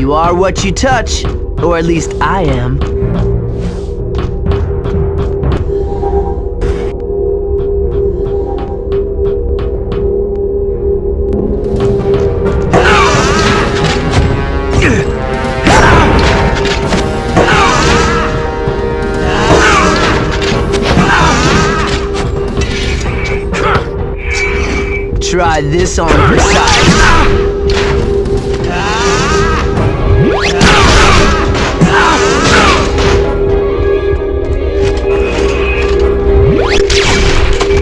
You are what you touch, or at least I am. Try this on for size.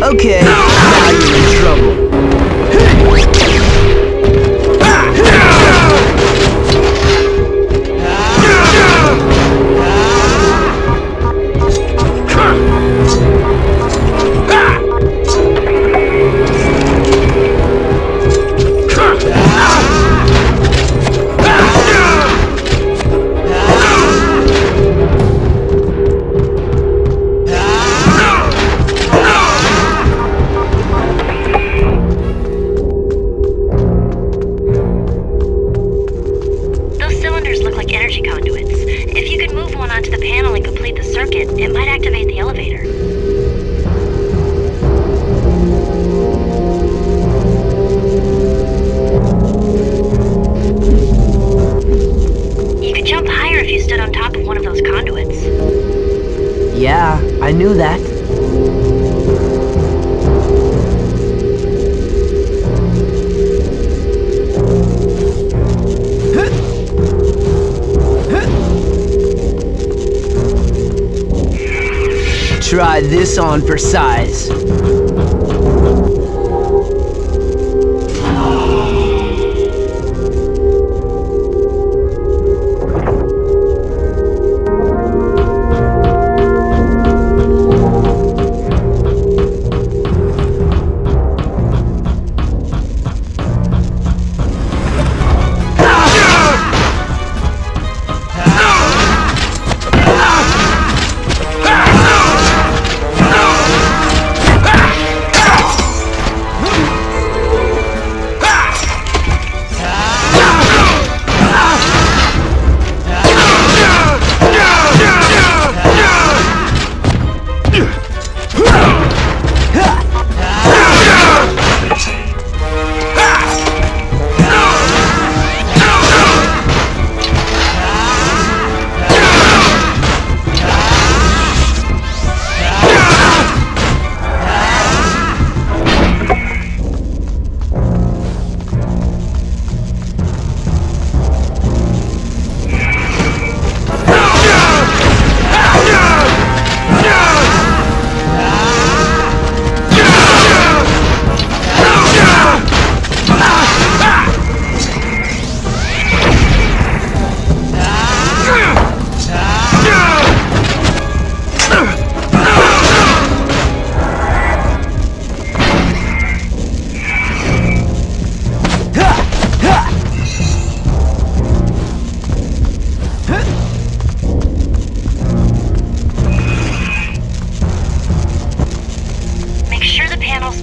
Okay, now you're in trouble. It might activate the elevator. You could jump higher if you stood on top of one of those conduits. Yeah, I knew that. Try this on for size.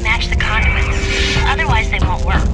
Match the conduits, otherwise they won't work.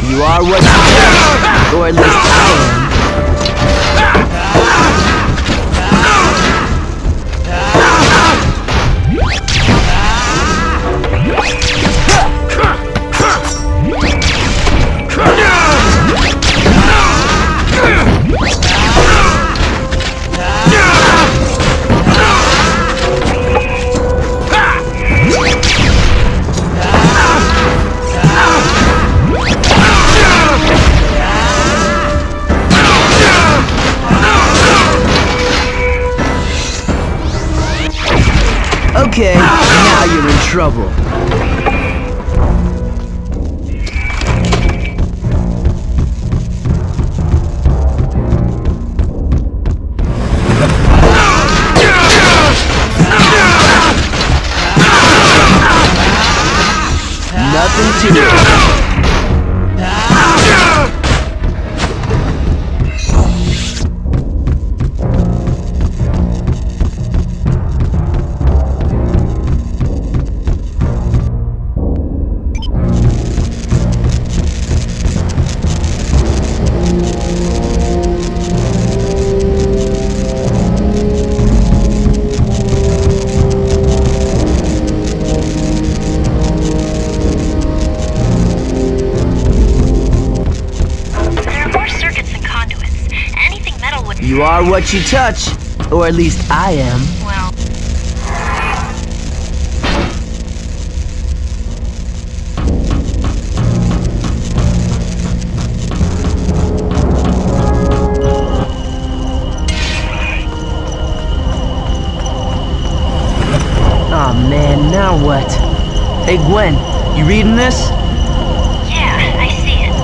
You are what you are, or at least I am. Okay, now you're in trouble. Nothing to it. You are what you touch, or at least I am. Well... Aw, man, now what? Hey, Gwen, you reading this? Yeah, I see it.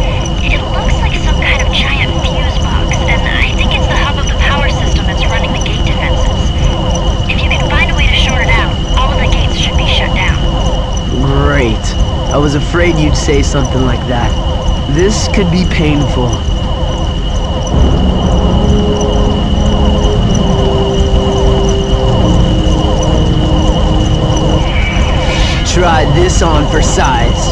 It looks like some kind of giant fuse box, and I think it's the hub of the power system that's running the gate defenses. If you can find a way to short it out, all of the gates should be shut down. Great. I was afraid you'd say something like that. This could be painful. Try this on for size.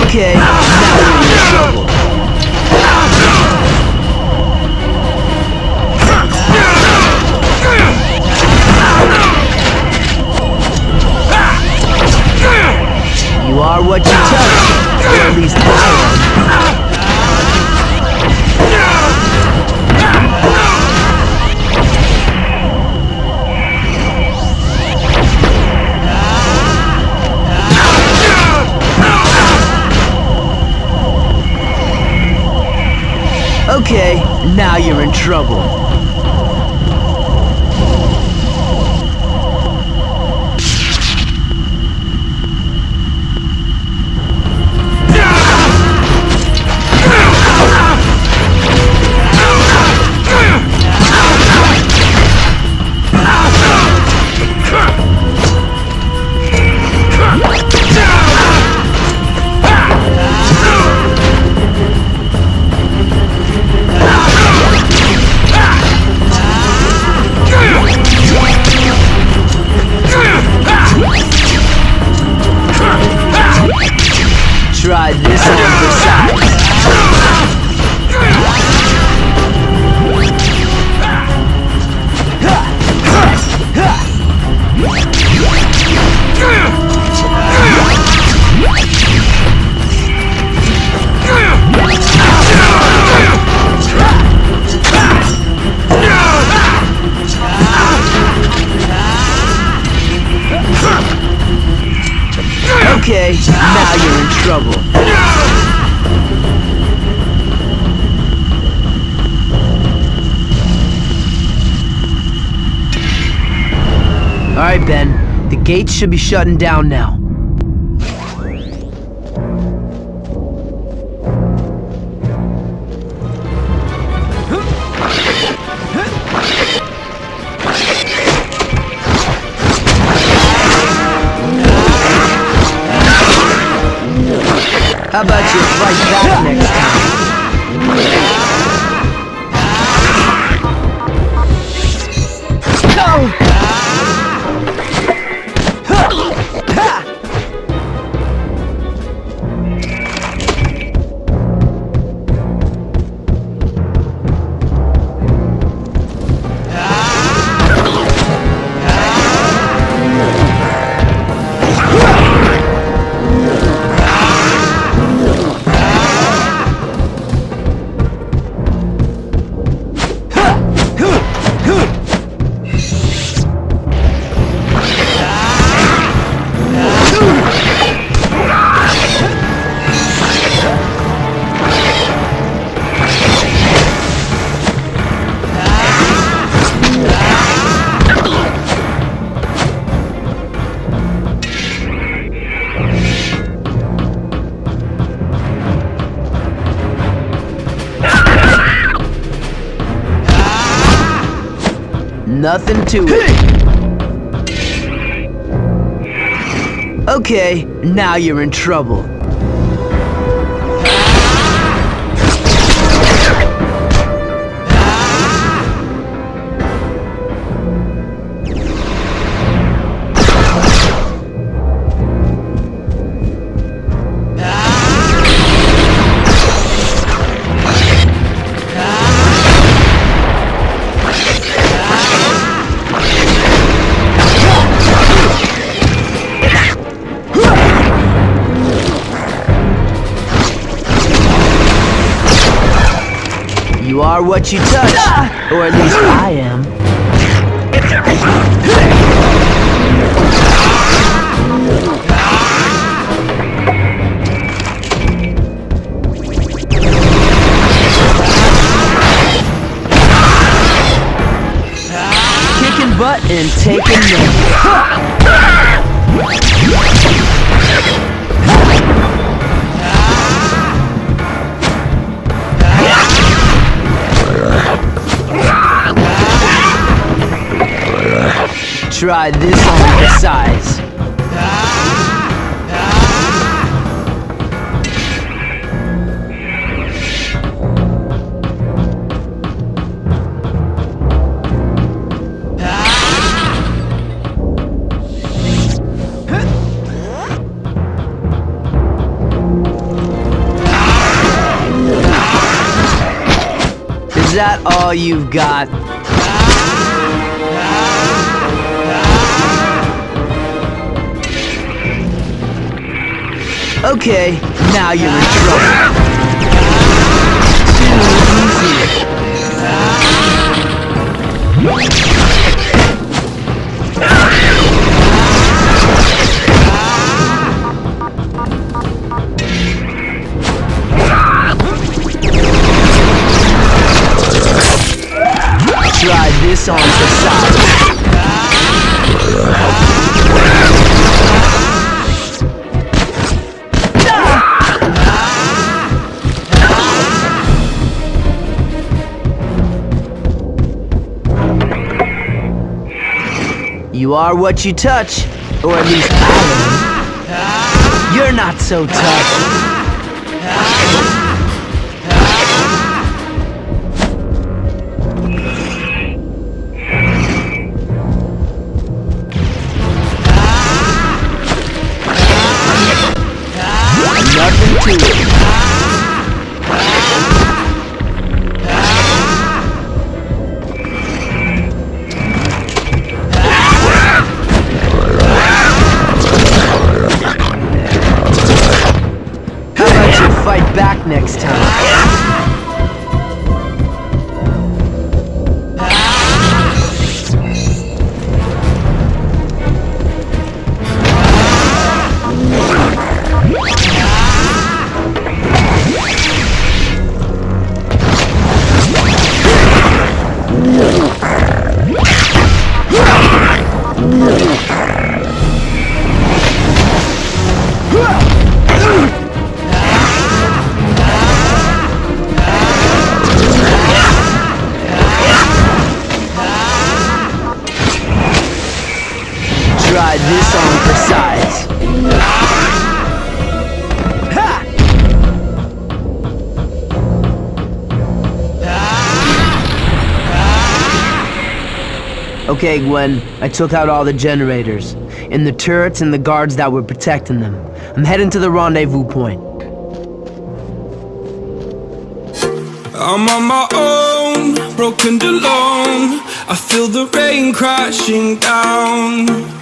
Okay, now you're in trouble. You are what you touch, or at least I am. Okay, now you're in trouble. Try this one for size. Okay, now you're in trouble. Alright, Ben. The gates should be shutting down now. How about you fight back next time? Nothing to it. Okay, now you're in trouble. You are what you touch, or at least I am. Kicking butt and taking names. Try this on the size. Is that all you've got? Okay, now you're in trouble. Too easy. Try this on the side. You are what you touch, or at least I am. You're not so tough. Nothing to it. Fight back next time. Try this on for size. Ha! Okay, Gwen, I took out all the generators, and the turrets and the guards that were protecting them. I'm heading to the rendezvous point. I'm on my own, broken and alone. I feel the rain crashing down.